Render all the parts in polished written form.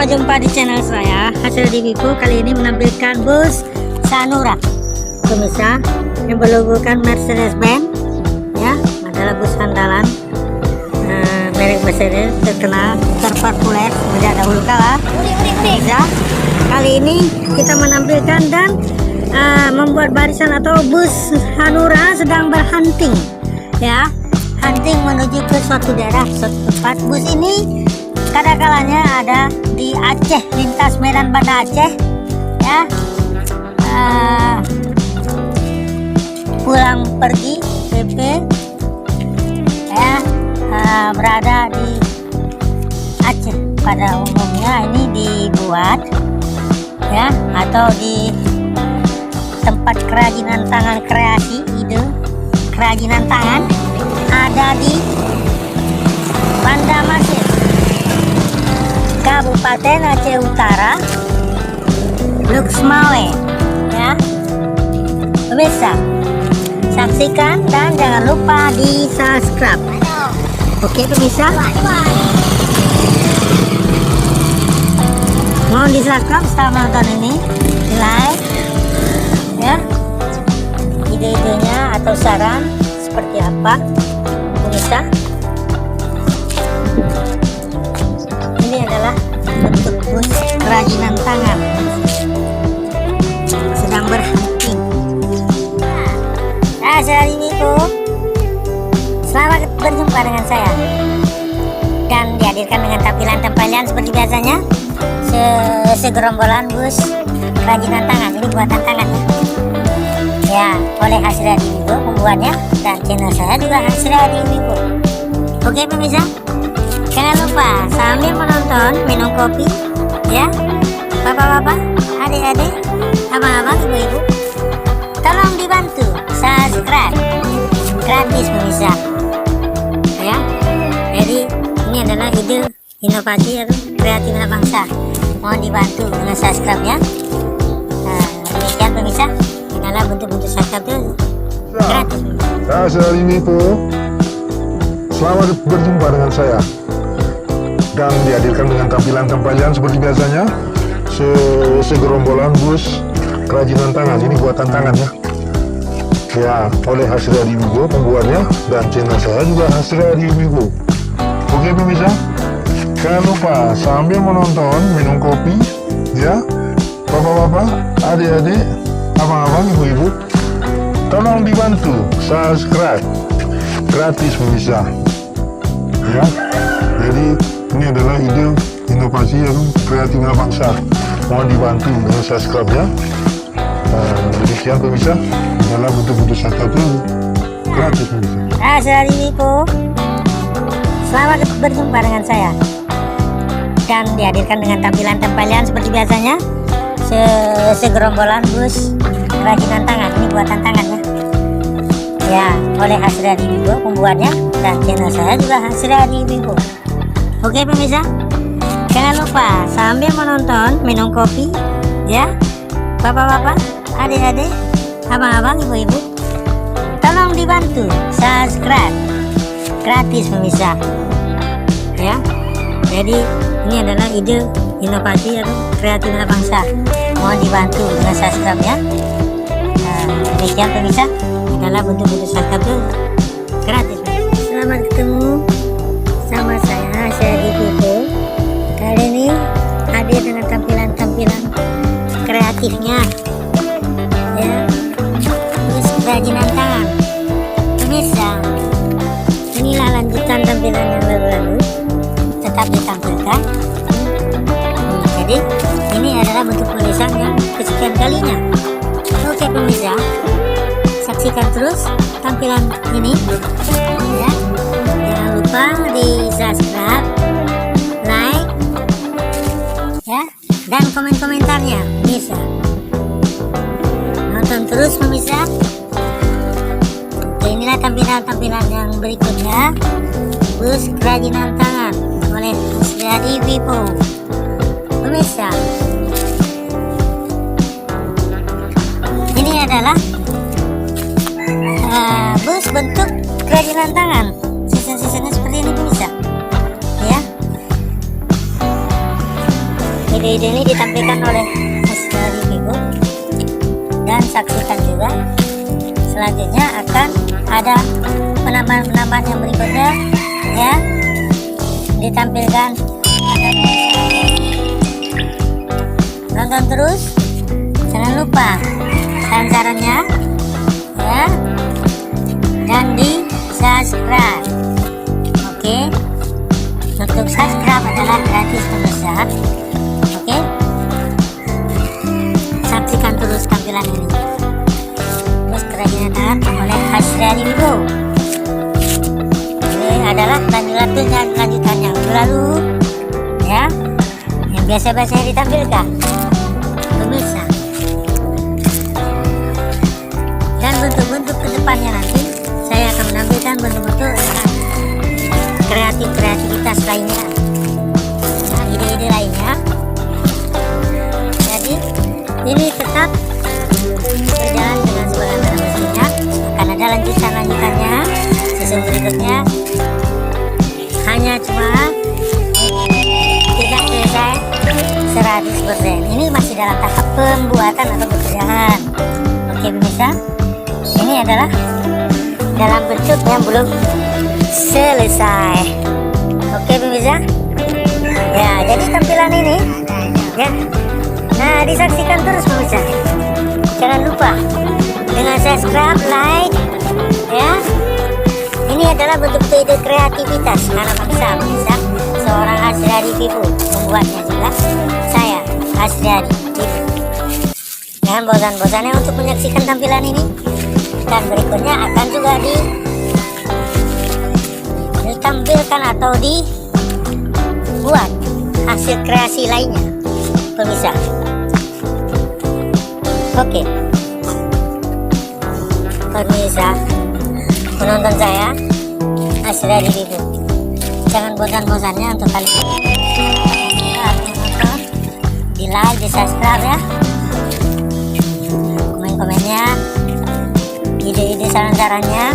Sampai jumpa di channel saya Hasil Divivo. Kali ini menampilkan bus Sanura pemirsa yang berlogokan Mercedes-Benz ya, adalah bus andalan merek Mercedes terkenal terpopuler sejak dahulu kala ya. Kali ini kita menampilkan dan membuat barisan atau bus Sanura sedang berhunting ya, hunting menuju ke suatu daerah, suatu tempat. Bus ini kadang-kalanya ada di Aceh, lintas Medan Banda Aceh ya, pulang pergi PP ya, berada di Aceh. Pada umumnya ini dibuat ya, atau di tempat kerajinan tangan, kreasi ide kerajinan tangan ada di Banda Masih, Kabupaten Aceh Utara, Luxmawe ya. Pemirsa, saksikan dan jangan lupa di subscribe. Oke pemirsa, mohon di subscribe setelah menonton ini, di like ya, ide-idenya atau saran seperti apa pemirsa. Ini adalah bentuk bus kerajinan tangan sedang berhunting. Hasil Divivo, selamat berjumpa dengan saya dan dihadirkan dengan tampilan-tampilan seperti biasanya, segerombolan bus kerajinan tangan. Ini buatan tangan ya, oleh Hasil Divivo pembuatnya, dan channel saya juga Hasil Divivo. Oke pemirsa, jangan lupa sambil menonton minum kopi ya, bapak-bapak, adik-adik, abang-abang, ibu-ibu, tolong dibantu subscribe, gratis pemirsa ya. Jadi ini adalah ide inovasi atau kreatif anak bangsa, mohon dibantu dengan subscribe ya. Demikian pemirsa, inilah bentuk-bentuk subscribe itu gratis. Hasil Divivo, selamat berjumpa dengan saya dan dihadirkan dengan tampilan-tampilan seperti biasanya, segerombolan bus kerajinan tangan. Ini buatan tangan ya, oleh Hasil Divivo pembuatnya, dan channel saya juga Hasil Divivo. Oke pemirsa, jangan lupa sambil menonton minum kopi ya, bapak-bapak, adik-adik, abang-abang, ibu-ibu, tolong dibantu subscribe, gratis pemirsa ya. Jadi ini adalah ide inovasi yang kreatif bangsa, mohon dibantu dengan subscribe ya. Demikian pemirsa, adalah bentuk-bentuk subscribe itu gratis pemirsa. Hasil Divivo, selamat berjumpa dengan saya dan dihadirkan dengan tampilan-tampilan seperti biasanya, segerombolan bus kerajinan tangan. Ini buatan tangan ya, oleh Hasil Divivo pembuatnya, dan channel saya juga Hasil Divivo. Oke pemirsa, jangan lupa sambil menonton minum kopi ya, bapak-bapak, adik-adik, abang-abang, ibu-ibu, tolong dibantu subscribe, gratis pemirsa ya. Jadi ini adalah ide inovasi atau kreatif anak bangsa, mohon dibantu dengan subscribe ya. Demikian pemirsa, adalah bentuk-bentuk subscribe itu gratis. Selamat ketemu sama saya Hasil Divivo. Kali ini hadir dengan tampilan-tampilan kreatifnya ya, bus kerajinan tangan. Pemirsa, inilah lanjutan tampilan yang lalu-lalu tetap ditampilkan. Jadi ini adalah bentuk tulisan yang kesekian kalinya. Oke pemirsa, saksikan terus tampilan ini ya. Jangan lupa di subscribe, like ya, dan komen-komentarnya bisa. Nonton terus pemirsa. Oke, inilah tampilan-tampilan yang berikutnya, bus kerajinan tangan oleh Hasil Divivo pemirsa. Ini adalah bus bentuk kerajinan tangan, sisa-sisanya seperti ini pemirsa ya. ide-ide ini ditampilkan oleh Hasriadi Vigo. Dan saksikan juga selanjutnya akan ada penambahan-penambahan yang berikutnya ya, ditampilkan. Nonton terus, jangan lupa saran-sarannya ya, dan di subscribe. Oke, untuk subscribe adalah gratis pemirsa. Oke, saksikan terus tampilan ini. Terus kerajinan tangan oleh Hasriadi Vigo. Ini adalah lanjutannya lalu ya, yang biasa-biasa ditampilkan pemirsa. Dan bentuk-bentuk kedepannya nanti saya akan menampilkan bentuk-bentuk kreativitas lainnya, nah, ide-ide lainnya. Jadi ini tetap berjalan dengan sebagaimana mestinya. Akan ada lanjutannya season berikutnya. Hanya cuma tidak selesai 100%. Ini masih dalam tahap pembuatan atau pekerjaan. Oke pemirsa, ini adalah dalam bentuk yang belum selesai. Oke pemirsa ya, jadi tampilan ini ya, nah disaksikan terus pemirsa. Jangan lupa dengan subscribe, like ya. Ini adalah bentuk ide kreativitas anak bangsa pemirsa. Seorang Hasriadi Vigo membuatnya juga, saya Hasriadi Vigo. Jangan bosan-bosannya untuk menyaksikan tampilan ini, dan berikutnya akan juga ditampilkan atau dibuat hasil kreasi lainnya pemirsa. Oke pemirsa, penonton saya Hasriadi Vigo, jangan bosan-bosannya untuk kalian menonton, di like, di subscribe ya, komen-komennya, ide-ide saran-sarannya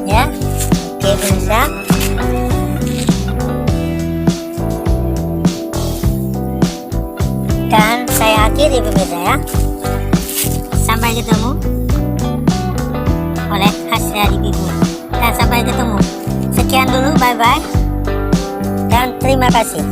ya. Oke pemirsa, dan saya akhiri pemirsa ya, sampai ketemu oleh Hasriadi Vigo, dan sampai ketemu. Sekian dulu, bye bye dan terima kasih.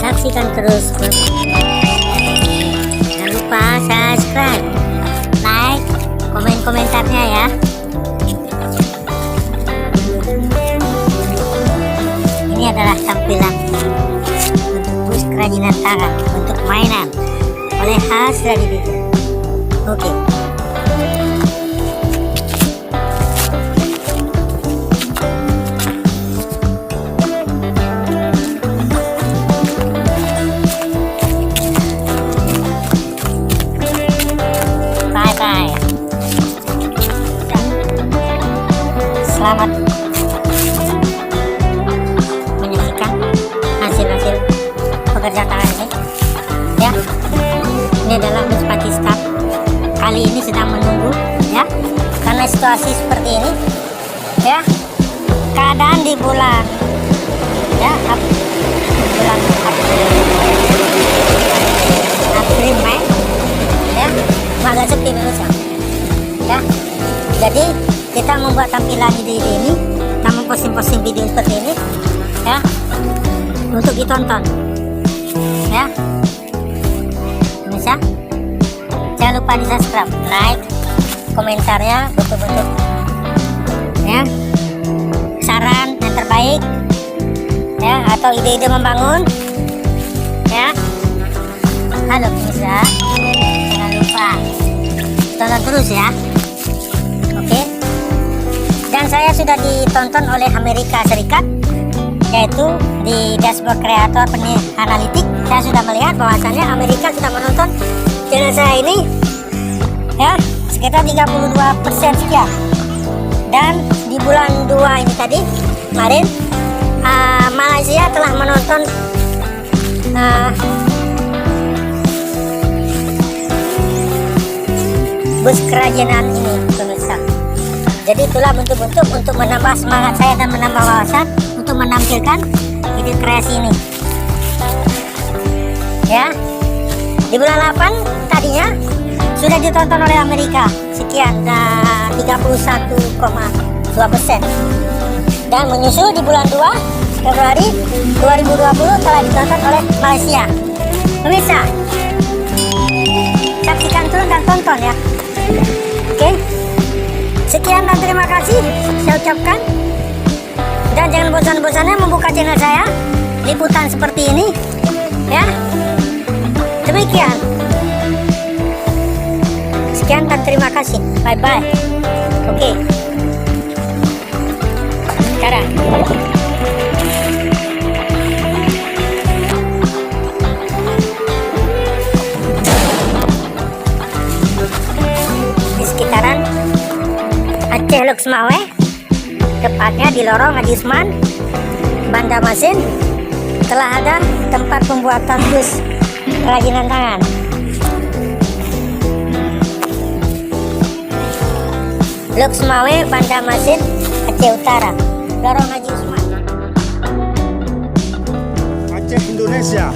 Saksikan terus, jangan lupa subscribe, like, komen-komentarnya ya. Ini adalah tampilan untuk bus kerajinan tangan untuk mainan oleh Hasriadi Vigo. Oke. Selamat menyaksikan hasil-hasil pekerjaan tangan ini ya. Ini adalah Miss Pakistan, kali ini sedang menunggu ya, karena situasi seperti ini ya, keadaan di bulan ya, bulan April Mei ya, agak sepi pemirsa ya. Jadi kita membuat tampilan ide-ide ini, kita memposting video seperti ini ya, untuk ditonton ya pemirsa. Jangan lupa di subscribe, like, komentarnya, bentuk-bentuk ya, saran yang terbaik ya, atau ide-ide membangun ya. Halo pemirsa, jangan lupa tonton terus ya. Oke, dan saya sudah ditonton oleh Amerika Serikat, yaitu di dashboard kreator peneliti analitik. Saya sudah melihat bahwasannya Amerika sudah menonton channel saya ini ya sekitar 32% sekian. Dan di bulan 2 ini tadi kemarin Malaysia telah menonton bus kerajinan ini pemirsa. Jadi itulah bentuk-bentuk untuk menambah semangat saya dan menambah wawasan untuk menampilkan ide kreasi ini ya. Di bulan 8 tadinya sudah ditonton oleh Amerika sekian 31,2%, dan menyusul di bulan 2 Februari 2020 telah ditonton oleh Malaysia. Pemirsa, saksikan terus dan tonton ya. Oke, sekian dan terima kasih saya ucapkan, dan jangan bosan-bosannya membuka channel saya liputan seperti ini ya. Demikian, sekian dan terima kasih, bye bye. Oke, sekarang di sekitaran Aceh Luxmawe, tepatnya di lorong Haji Usman, Bandamasin, telah ada tempat pembuatan bus kerajinan tangan. Luxmawe, Bandamasin, Aceh Utara, lorong Haji Usman, Aceh Indonesia.